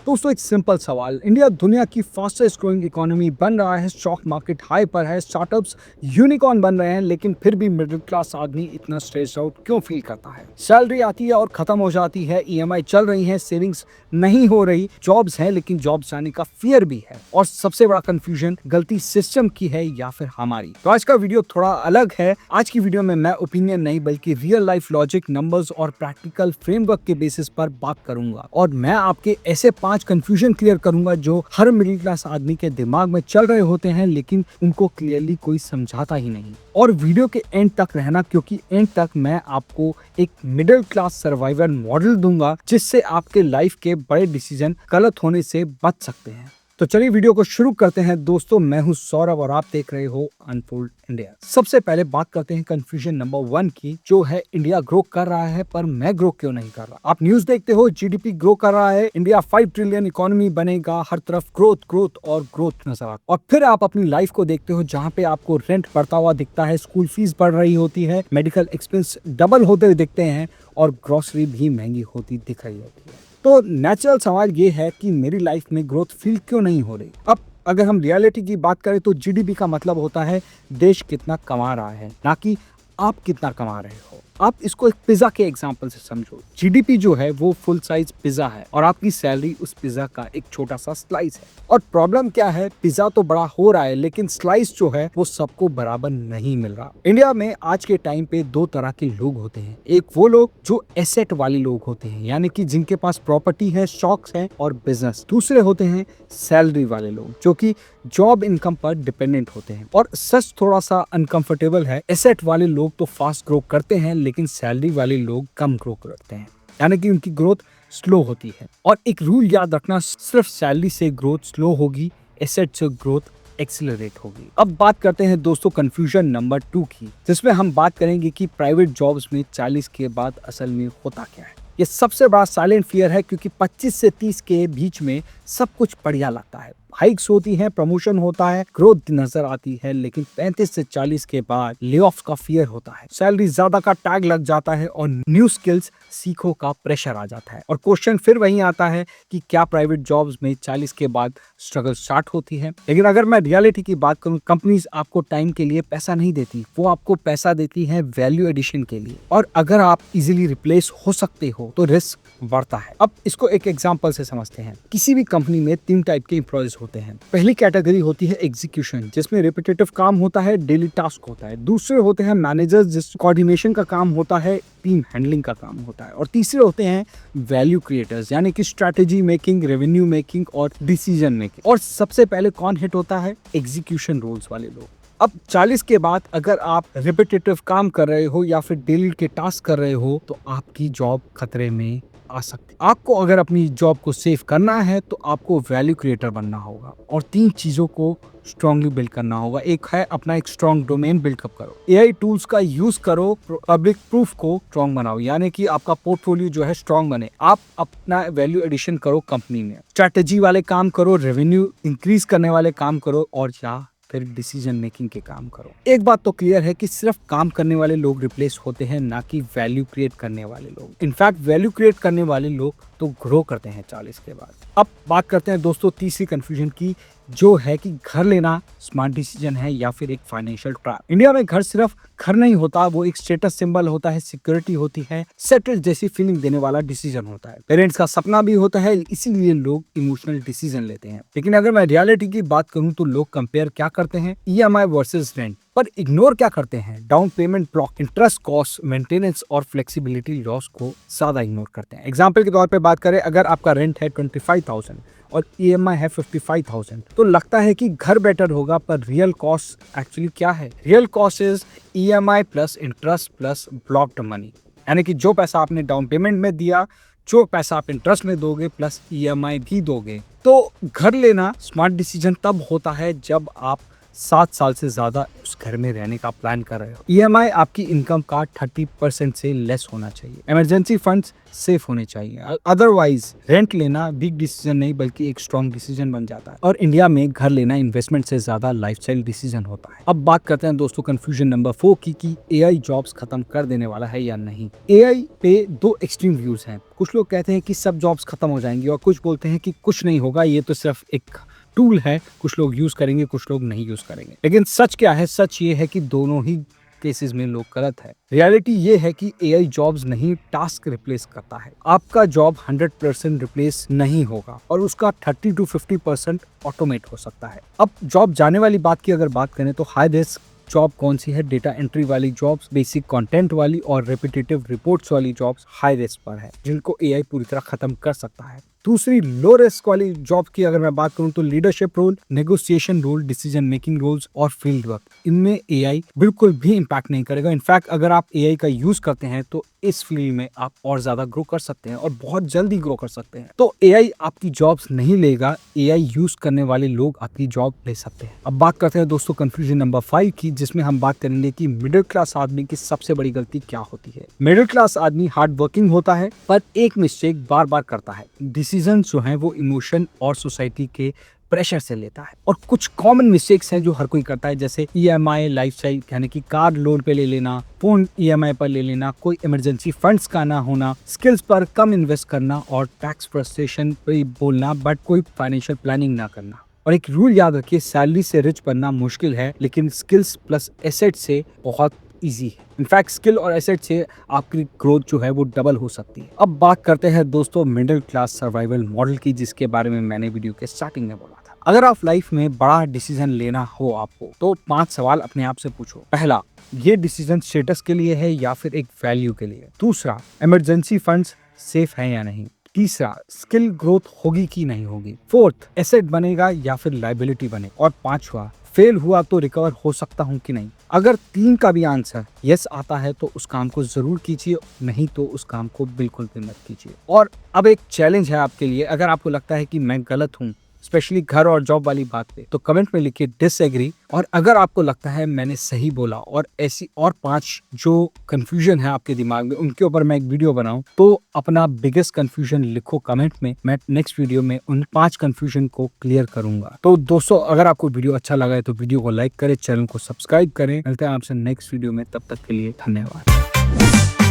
दोस्तों एक सिंपल सवाल, इंडिया दुनिया की फास्टेस्ट ग्रोइंग इकोनॉमी बन रहा है, स्टॉक मार्केट हाई पर है, स्टार्टअप्स यूनिकॉर्न बन रहे हैं, लेकिन फिर भी मिडिल क्लास आदमी इतना स्ट्रेस आउट क्यों फील करता है? सैलरी आती है और खत्म हो जाती है, ईएमआई चल रही है, सेविंग्स नहीं हो रही, जॉब्स हैं लेकिन जॉब्स जाने का फियर भी है, और सबसे बड़ा कंफ्यूजन गलती सिस्टम की है या फिर हमारी। तो आज का वीडियो थोड़ा अलग है। आज की वीडियो में मैं ओपिनियन नहीं बल्कि रियल लाइफ लॉजिक, नंबर्स और प्रैक्टिकल फ्रेमवर्क के बेसिस पर बात करूंगा, और मैं आपके ऐसे 5 कंफ्यूजन क्लियर करूंगा जो हर मिडिल क्लास आदमी के दिमाग में चल रहे होते हैं लेकिन उनको क्लियरली कोई समझाता ही नहीं। और वीडियो के एंड तक रहना, क्योंकि एंड तक मैं आपको एक मिडिल क्लास सर्वाइवर मॉडल दूंगा जिससे आपके लाइफ के बड़े डिसीजन गलत होने से बच सकते हैं। तो चलिए वीडियो को शुरू करते हैं। दोस्तों मैं हूं सौरभ और आप देख रहे हो अनफोल्ड इंडिया। सबसे पहले बात करते हैं कंफ्यूजन नंबर 1 की, जो है इंडिया ग्रो कर रहा है पर मैं ग्रो क्यों नहीं कर रहा। आप न्यूज देखते हो, जीडीपी ग्रो कर रहा है, इंडिया 5 ट्रिलियन इकोनॉमी बनेगा, हर तरफ ग्रोथ ग्रोथ और ग्रोथ नजर आता, और फिर आप अपनी लाइफ को देखते हो जहाँ पे आपको रेंट बढ़ता हुआ दिखता है, स्कूल फीस बढ़ रही होती है, मेडिकल एक्सपेंस डबल होते हुए दिखते हैं और ग्रोसरी भी महंगी होती दिख रही होती है। तो नेचुरल सवाल ये है कि मेरी लाइफ में ग्रोथ फील क्यों नहीं हो रही। अब अगर हम रियलिटी की बात करें तो जीडीपी का मतलब होता है देश कितना कमा रहा है, ना कि आप कितना कमा रहे हो। आप इसको एक पिज्जा के एग्जांपल से समझो। जीडीपी जो है वो फुल साइज पिज्जा है और आपकी सैलरी उस पिज्जा का एक छोटा सा स्लाइस है। और प्रॉब्लम क्या है, पिज्जा तो बड़ा हो रहा है लेकिन स्लाइस जो है वो सबको बराबर नहीं मिल रहा। इंडिया में आज के टाइम पे 2 तरह के लोग होते हैं। एक वो लोग जो एसेट वाले लोग होते हैं, यानी कि जिनके पास प्रॉपर्टी है, स्टॉक्स है और बिजनेस। दूसरे होते हैं सैलरी वाले लोग जो कि जॉब इनकम पर डिपेंडेंट होते हैं। और सच थोड़ा सा अनकंफर्टेबल है, एसेट वाले लोग तो फास्ट ग्रो करते हैं लेकिन सैलरी वाले लोग कम ग्रो करते हैं, यानी कि उनकी ग्रोथ स्लो होती है। और एक रूल याद रखना, सिर्फ सैलरी से ग्रोथ स्लो होगी, एसेट से ग्रोथ एक्सीलरेट होगी। अब बात करते हैं दोस्तों कंफ्यूजन नंबर 2 की, जिसमें हम बात करेंगे कि प्राइवेट जॉब्स में 40 के बाद असल में होता क्या है। ये सबसे बड़ा साइलेंट फियर है, क्योंकि 25 से 30 के बीच में सब कुछ बढ़िया लगता है, हाइक्स होती हैं, प्रमोशन होता है, ग्रोथ नजर आती है, लेकिन 35 से 40 के बाद लेऑफ्स का फियर होता है, सैलरी ज्यादा का टैग लग जाता है और न्यू स्किल्स सीखो का प्रेशर आ जाता है। और क्वेश्चन फिर वही आता है कि क्या प्राइवेट जॉब्स में 40 के बाद स्ट्रगल स्टार्ट होती है। लेकिन अगर मैं रियलिटी की बात करूं, कंपनीज आपको टाइम के लिए पैसा नहीं देती, वो आपको पैसा देती है वैल्यू एडिशन के लिए। और अगर आप इजीली रिप्लेस हो सकते हो तो रिस्क बढ़ता है। अब इसको एक एग्जांपल से समझते हैं। किसी भी कंपनी में 3 टाइप के एम्प्लॉयज होते हैं। पहली कैटेगरी होती है एग्जीक्यूशन, जिसमें रिपीटेटिव काम होता है, डेली टास्क होता है। दूसरे होते हैं मैनेजर्स, जिस कोऑर्डिनेशन का काम होता है, टीम हैंडलिंग का काम होता है। और तीसरे होते हैं वैल्यू क्रिएटर्स, यानी कि स्ट्रेटेजी मेकिंग, रेवेन्यू मेकिंग और डिसीजन मेकिंग। और सबसे पहले कौन हिट होता है? एग्जीक्यूशन रोल्स वाले लोग। अब 40 के बाद अगर आप रिपीटेटिव काम कर रहे हो या फिर डेली के टास्क कर रहे हो तो आपकी जॉब खतरे में आ सकती है। आपको अगर अपनी जॉब को सेव करना है तो आपको वैल्यू क्रिएटर बनना होगा और 3 चीजों को स्ट्रांगली बिल्ड करना होगा। एक है अपना एक स्ट्रांग डोमेन बिल्डअप करो, एआई टूल्स का यूज करो, पब्लिक प्रूफ को स्ट्रांग बनाओ, यानी कि आपका पोर्टफोलियो जो है स्ट्रांग बने। आप अपना वैल्यू एडिशन करो कंपनी में, स्ट्रेटेजी वाले काम करो, रेवेन्यू इंक्रीज करने वाले काम करो, और या फिर डिसीजन मेकिंग के काम करो। एक बात तो क्लियर है कि सिर्फ काम करने वाले लोग रिप्लेस होते हैं, ना कि वैल्यू क्रिएट करने वाले लोग। इनफैक्ट वैल्यू क्रिएट करने वाले लोग तो ग्रो करते हैं 40 के बाद। अब बात करते हैं दोस्तों तीसरी कंफ्यूजन की, जो है कि घर लेना स्मार्ट डिसीजन है या फिर एक फाइनेंशियल ट्रैप। इंडिया में घर सिर्फ घर नहीं होता, वो एक स्टेटस सिंबल होता है, सिक्योरिटी होती है, सेटल्ड जैसी फीलिंग देने वाला डिसीजन होता है, पेरेंट्स का सपना भी होता है, इसीलिए लोग इमोशनल डिसीजन लेते हैं। लेकिन अगर मैं रियलिटी की बात करूं तो लोग कंपेयर क्या करते हैं? ईएमआई वर्सेस रेंट, पर इग्नोर क्या करते हैं? Down payment block, interest cost, maintenance और फ्लेक्सिबिलिटी लॉस को ज्यादा इग्नोर करते हैं। एग्जाम्पल के तौर पे बात करें, अगर आपका रेंट है 25,000 और ईएमआई है 55,000, तो लगता है कि घर बेटर होगा, पर रियल कॉस्ट एक्चुअली क्या है? Real cost is EMI plus interest plus blocked money, यानी कि जो पैसा आपने डाउन पेमेंट में दिया, जो पैसा आप इंटरेस्ट में दोगे प्लस ईएमआई भी दोगे। तो घर लेना स्मार्ट डिसीजन तब होता है जब आप 7 साल से ज्यादा उस घर में रहने का प्लान कर रहे हो। ईएमआई आपकी इनकम का 30% से लेस होना चाहिए। इमरजेंसी फंड्स सेफ होने चाहिए, अदरवाइज रेंट लेना बिग डिसीजन नहीं बल्कि एक स्ट्रॉन्ग डिसीजन बन जाता है। और इंडिया में घर लेना इन्वेस्टमेंट से ज्यादा लाइफस्टाइल डिसीजन होता है। अब बात करते हैं दोस्तों कंफ्यूजन नंबर 4 की कि एआई जॉब्स खत्म कर देने वाला है या नहीं। एआई पे दो एक्सट्रीम व्यूज हैं। कुछ लोग कहते हैं कि सब जॉब्स खत्म हो जाएंगी और कुछ बोलते हैं कि कुछ नहीं होगा, ये तो सिर्फ एक टूल है, कुछ लोग यूज करेंगे कुछ लोग नहीं यूज करेंगे। लेकिन सच क्या है? सच ये है कि दोनों ही केसेस में लोग गलत है। रियलिटी ये है कि एआई जॉब्स नहीं टास्क रिप्लेस करता है। आपका जॉब 100% रिप्लेस नहीं होगा और उसका 30 to 50% ऑटोमेट हो सकता है। अब जॉब जाने वाली बात की अगर बात करें तो हाई रिस्क जॉब कौन सी है? डेटा एंट्री वाली जॉब्स, बेसिक कंटेंट वाली और रिपीटेटिव रिपोर्ट्स वाली जॉब्स हाई रिस्क पर है, जिनको एआई पूरी तरह खत्म कर सकता है। दूसरी लो रिस्क वाली जॉब की अगर मैं बात करूं तो leadership role, negotiation role, decision making roles और फील्ड वर्क, इनमें एआई बिल्कुल भी इंपैक्ट नहीं करेगा। इनफैक्ट अगर आप एआई का यूज करते हैं तो इस फील्ड में आप और ज्यादा ग्रो कर सकते हैं और बहुत जल्दी ग्रो कर सकते हैं। तो एआई आपकी जॉब्स नहीं लेगा, एआई यूज करने वाले लोग आपकी जॉब ले सकते हैं। अब बात करते हैं दोस्तों कंफ्यूजन नंबर 5 की, जिसमें हम बात करेंगे कि मिडिल क्लास आदमी की सबसे बड़ी गलती क्या होती है। मिडिल क्लास आदमी हार्ड वर्किंग होता है पर एक मिस्टेक बार बार करता है। डिसीजन जो है वो इमोशन और सोसाइटी के प्रेशर से लेता है। और कुछ कॉमन मिस्टेक्स हैं जो हर कोई करता है, जैसे ईएमआई लाइफस्टाइल, यानी कि कार लोन पे ले लेना, फोन ईएमआई पर ले लेना, कोई इमरजेंसी फंड्स का ना होना, स्किल्स पर कम इन्वेस्ट करना और टैक्स फ्रस्ट्रेशन पे बोलना बट कोई फाइनेंशियल प्लानिंग ना करना। और एक रूल याद रखिए, सैलरी से रिच बनना मुश्किल है लेकिन स्किल्स प्लस एसेट से बहुत इजी है। इनफैक्ट स्किल और एसेट से आपकी ग्रोथ जो है वो डबल हो सकती है। अब बात करते हैं दोस्तों मिडिल क्लास सर्वाइवल मॉडल की, जिसके बारे में मैंने वीडियो के स्टार्टिंग में बोला था। अगर आप लाइफ में बड़ा डिसीजन लेना हो आपको तो 5 सवाल अपने आप से पूछो। पहला, ये डिसीजन स्टेटस के लिए है या फिर एक वैल्यू के लिए? दूसरा, इमरजेंसी फंड्स सेफ है या नहीं? तीसरा, स्किल ग्रोथ होगी कि नहीं होगी? फोर्थ, एसेट बनेगा या फिर लाइबिलिटी बने? और पांचवा, फेल हुआ तो रिकवर हो सकता हूँ कि नहीं? अगर 3 का भी आंसर यस आता है तो उस काम को जरूर कीजिए, नहीं तो उस काम को बिल्कुल भी मत कीजिए। और अब एक चैलेंज है आपके लिए, अगर आपको लगता है कि मैं गलत हूँ स्पेशली घर और जॉब वाली बात पे, तो कमेंट में लिखिए डिसएग्री। और अगर आपको लगता है मैंने सही बोला और ऐसी और 5 जो कंफ्यूजन है आपके दिमाग में उनके ऊपर मैं एक वीडियो बनाऊं, तो अपना बिगेस्ट कंफ्यूजन लिखो कमेंट में। मैं नेक्स्ट वीडियो में उन 5 कंफ्यूजन को क्लियर करूंगा। तो दोस्तों अगर आपको वीडियो अच्छा लगा है तो वीडियो को लाइक करें, चैनल को सब्सक्राइब करें। मिलते हैं आपसे नेक्स्ट वीडियो में, तब तक के लिए धन्यवाद।